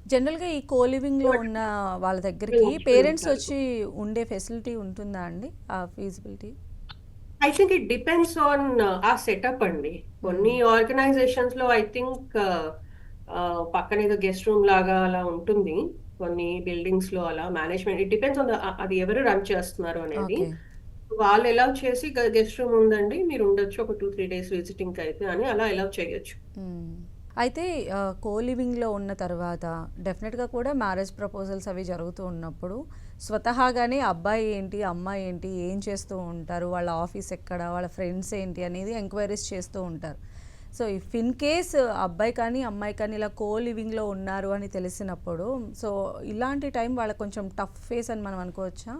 జనరల్‌గా ఈ కో లివింగ్‌లో ఉన్న వాళ్ళ దగ్గరికి పేరెంట్స్ ఒప్పుకుంటారు. వచ్చి ఉండే ఫెసిలిటీ ఉంటుందా అండి? ఆ feasibility? I think it depends on ఆ సెటప్ అండి. హ్మ్. కొన్ని ఆర్గనైజేషన్స్‌లో ఐ థింక్ పక్కన ఏదో గెస్ట్ రూమ్ లాగా అలా ఉంటుంది. కొన్ని బిల్డింగ్స్‌లో అలా మేనేజ్మెంట్ ఇట్ డిపెండ్స్ ఆన్ అది ఎవరు రన్ చేస్తున్నారు అనేది. ఓకే. వాళ్ళు అలౌ చేసి గెస్ట్ రూమ్ ఉందండి. మీరు ఉండొచ్చు ఒక 2, 3 డేస్ విజిటింగ్‌కి అయితే అని అలా అలౌ చేయొచ్చు. హ్మ్. అయితే కో లివింగ్‌లో ఉన్న తర్వాత డెఫినెట్‌గా కూడా మ్యారేజ్ ప్రపోజల్స్ అవి జరుగుతూ ఉన్నప్పుడు స్వతహాగానే అబ్బాయి ఏంటి, అమ్మాయి ఏంటి, ఏం చేస్తూ ఉంటారు, వాళ్ళ ఆఫీస్ ఎక్కడ, వాళ్ళ ఫ్రెండ్స్ ఏంటి అనేది ఎంక్వైరీస్ చేస్తూ ఉంటారు. సో, ఇఫ్ ఇన్ కేస్ అబ్బాయి కానీ, అమ్మాయి కానీ ఇలా కో లివింగ్‌లో ఉన్నారు అని తెలిసినప్పుడు సో, ఇలాంటి టైం వాళ్ళకి కొంచెం టఫ్ ఫేస్ అని మనం అనుకోవచ్చా?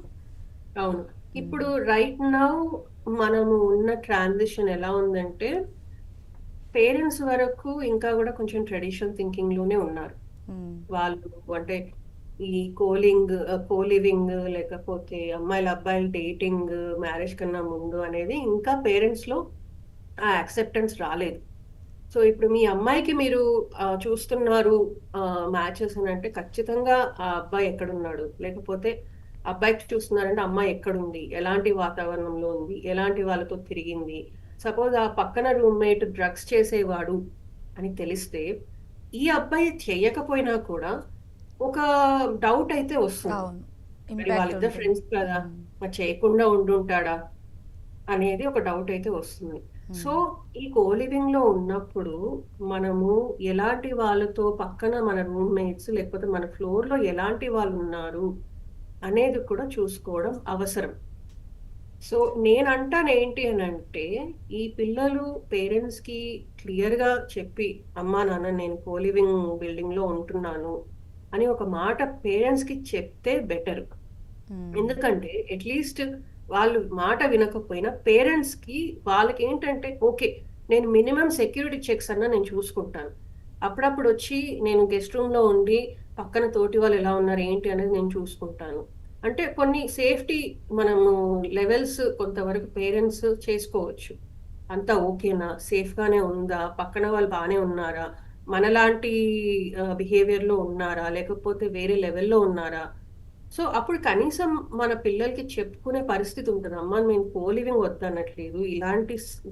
అవును. హ్మ్. ఇప్పుడు రైట్ నౌ మనము ఉన్న ట్రాన్సిషన్ ఎలా ఉందంటే పేరెంట్స్ వరకు ఇంకా గూడా కొంచెం ట్రెడిషనల్ థింకింగ్‌లోనే ఉన్నారు. హ్మ్. వాళ్ళు అంటే ఈ కో లివింగ్ లేకపోతే అమ్మాయిలు, అబ్బాయిలు డేటింగ్, మ్యారేజ్ కన్నా ముందు అనేది ఇంకా పేరెంట్స్‌లో ఆ యాక్సెప్టెన్స్ రాలేదు. సో, ఇప్పుడు మీ అమ్మాయికి మీరు చూస్తున్నారు మ్యాచెస్ అనంటే ఖచ్చితంగా ఆ అబ్బాయి ఎక్కడున్నాడు? లేకపోతే అబ్బాయికి చూస్తున్నారంటే అమ్మాయి ఎక్కడుంది? ఎలాంటి వాతావరణంలో ఉంది? ఎలాంటి వాళ్ళతో తిరిగింది? సపోజ్ ఆ పక్కన రూమ్‌మేట్ డ్రగ్స్ చేసేవాడు అని తెలిస్తే, ఈ అబ్బాయి చెయ్యకపోయినా కూడా ఒక డౌట్ అయితే వస్తుంది. అవును. మరి ఇంపాక్ట్ వాళ్ళిద్దరు ఉంటుంది. ఫ్రెండ్స్ కదా! హ్మ్. మరి చేయకుండా ఉండుంటాడా? అనేది ఒక డౌట్ అయితే వస్తుంది. సో, హ్మ్. ఈ కో లివింగ్‌లో ఉన్నప్పుడు మనము ఎలాంటి వాళ్ళతో పక్కన మన రూమ్‌మేట్స్ లేకపోతే మన ఫ్లోర్‌లో ఎలాంటి వాళ్ళున్నారు అనేది కూడా చూసుకోవడం అవసరం. సో, నేనంటానేంటి అనంటే, ఈ పిల్లలు పేరెంట్స్‌కి క్లియర్‌గా చెప్పి, అమ్మా, నాన్న నేను కో లివింగ్ బిల్డింగ్‌లో ఉంటున్నాను అని ఒక మాట పేరెంట్స్‌కి చెప్తే బెటర్. హ్మ్. ఎందుకంటే అట్‌లీస్ట్ వాళ్ళు మాట వినకపోయినా పేరెంట్స్‌కి వాళ్ళకేంటంటే ఓకే. నేను మినిమమ్ సెక్యూరిటీ చెక్స్ అన్నా నేను చూసుకుంటాను. అప్పుడప్పుడొచ్చి నేను గెస్ట్ రూమ్‌లో ఉండి పక్కన తోటి వాళ్ళు ఎలా ఉన్నారు, ఏంటి అనేది నేను చూసుకుంటాను. అంటే కొన్ని సేఫ్టీ మనము లెవెల్స్ కొంతవరకు పేరెంట్స్ చేసుకోవచ్చు. అంతా ఓకేనా? సేఫ్‌గానే ఉందా? పక్కన వాళ్ళు బానే ఉన్నారా? మనలాంటి బిహేవియర్‌లో ఉన్నారా? లేకపోతే వేరే లెవెల్‌లో ఉన్నారా? సో, అప్పుడు కనీసం మన పిల్లలకి చెప్పుకునే పరిస్థితి ఉంటది. అమ్మ, మేము కో లివింగ్ వద్దనట్లేదు.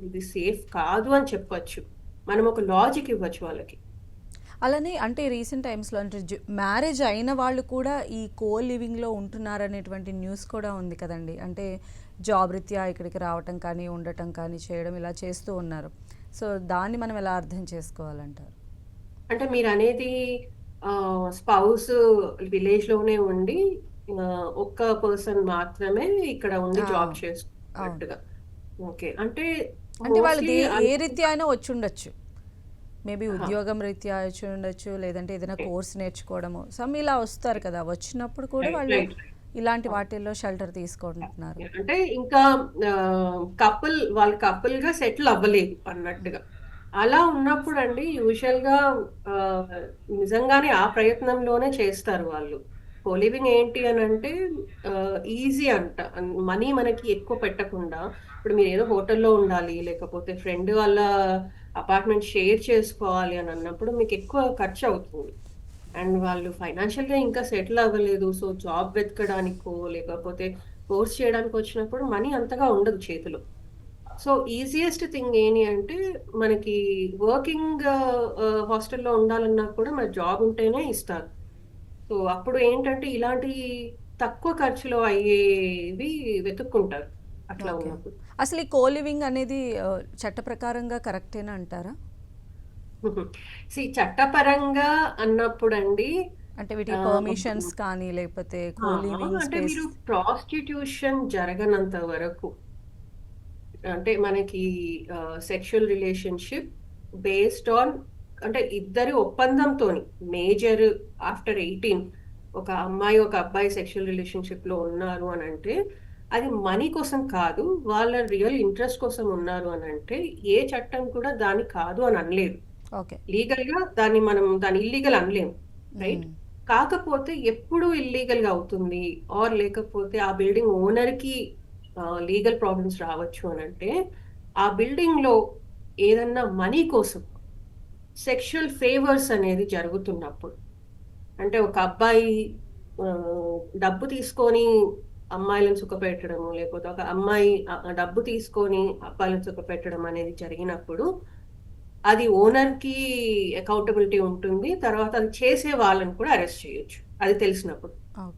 ఇది సేఫ్ కాదు అని చెప్పొచ్చు. మనం ఒక లాజిక్ ఇవ్వచ్చు వాళ్ళకి. అలానే అంటే రీసెంట్ టైమ్స్‌లో అంటే మ్యారేజ్ అయిన వాళ్ళు కూడా ఈ కో లివింగ్‌లో ఉంటున్నారనేటువంటి న్యూస్ కూడా ఉంది కదండీ. అంటే జాబ్ రీత్యా ఇక్కడికి రావటం కానీ, ఉండటం కానీ చేయడం ఇలా చేస్తూ ఉన్నారు. సో, దాన్ని మనం ఎలా అర్థం చేసుకోవాలంటారు? అంటే మీరనేది స్పౌస్ విలేజ్‌లోనే ఉండి ఒక్క పర్సన్ మాత్రమే ఇక్కడ ఉండి ఆ! జాబ్ అవును. చేసుకున్నట్టుగా. ఓకే. అంటే అంటే మోస్ట్‌లీ ఏ రీత్యా అయినా వచ్చుండొచ్చు. మేబీ అహా! ఉద్యోగం రీత్యా వచ్చుండొచ్చు. లేదంటే ఏదైనా ఓకే. కోర్స్ నేర్చుకోవడము. సమ్ ఇలా వస్తారు కదా! వచ్చినప్పుడు కూడా రైట్. వాళ్ళు రైట్. ఇలాంటి అవును. వాటిల్లో షెల్టర్ తీసుకుంటున్నారు. అంటే ఇంకా వాళ్ళు కపుల్‌గా సెటిల్ అవ్వలేదు హ్మ్. అన్నట్టుగా. అలా ఉన్నప్పుడండి యూజువల్‌గా ఆహ్, నిజంగానే ఆ ప్రయత్నంలోనే చేస్తారు వాళ్ళు. కో లివింగ్ ఏంటి అనంటే ఈజీ అంట. మనీ మనకి ఎక్కువ పెట్టకుండా ఇప్పుడు మీరేదో హోటల్‌లో ఉండాలి, లేకపోతే ఫ్రెండ్ వాళ్ళ అపార్ట్‌మెంట్ షేర్ చేసుకోవాలి అని అన్నప్పుడు మీకెక్కువ ఖర్చవుతుంది. అండ్ వాళ్ళు ఫైనాన్షియల్‌గా ఇంకా సెటిల్ అవ్వలేదు. సో, జాబ్ వెతకడానికో, లేకపోతే కోర్స్ చేయడానికొచ్చినప్పుడు మనీ అంతగా ఉండదు చేతిలో. సో, ఈజియెస్ట్ థింగ్ ఏని అంటే మనకి వర్కింగ్ హాస్టల్‌లో ఉండాలన్నా కూడా మరి జాబ్ ఉంటేనే ఇస్తారు. సో, అప్పుడు ఏంటంటే ఇలాంటి తక్కువ ఖర్చులో అయ్యేవి వెతుక్కుంటారు అట్లా ఓకే. ఉన్నప్పుడు. అసలు ఈ కో లివింగ్ అనేది చట్ట ప్రకారంగా కరెక్టేనా అంటారా? చట్టపరంగా అన్నప్పుడండి అంటే వీటికి ఆహ్, పర్మిషన్స్ కానీ లేకపోతే ఆ! కో లివింగ్ అంటే స్పేస్ మీరు ప్రాస్టిట్యూషన్ జరగనంత వరకు అంటే మనకి సెక్షువల్ రిలేషన్‌షిప్ బేస్డ్ ఆన్ అంటే ఇద్దరి ఒప్పందంతోని మేజర్ ఆఫ్టర్ 18 ఒక అమ్మాయి, ఒక అబ్బాయి సెక్షువల్ రిలేషన్‌షిప్‌లో ఉన్నారు అనంటే, అది మనీ కోసం కాదు. వాళ్ళ రియల్ ఇంట్రెస్ట్ కోసం ఉన్నారు అనంటే, ఏ చట్టం కూడా దాన్ని కాదు అని అనలేదు. ఓకే. లీగల్‌గా దాన్ని ఇల్లీగల్ అనలేము. రైట్? హ్మ్. కాకపోతే ఎప్పుడు ఇల్లీగల్‌గా అవుతుంది లేకపోతే ఆ బిల్డింగ్ ఓనర్‌కి లీగల్ ప్రాబ్లమ్స్ రావచ్చు అనంటే, ఆ బిల్డింగ్‌లో ఏదన్నా మనీ కోసం సెక్షువల్ ఫేవర్స్ అనేది జరుగుతున్నప్పుడు. అంటే ఒక అబ్బాయి ఆ, డబ్బు తీసుకొని అమ్మాయిలను సుఖపెట్టడము, లేకపోతే ఒక అమ్మాయి డబ్బు తీసుకొని అబ్బాయిలను సుఖపెట్టడం అనేది జరిగినప్పుడు అది ఓనర్ కి అకౌంటబిలిటీ ఉంటుంది. తర్వాత అది చేసే వాళ్ళని కూడా అరెస్ట్ చేయొచ్చు అది తెలిసినప్పుడు. ఓకే.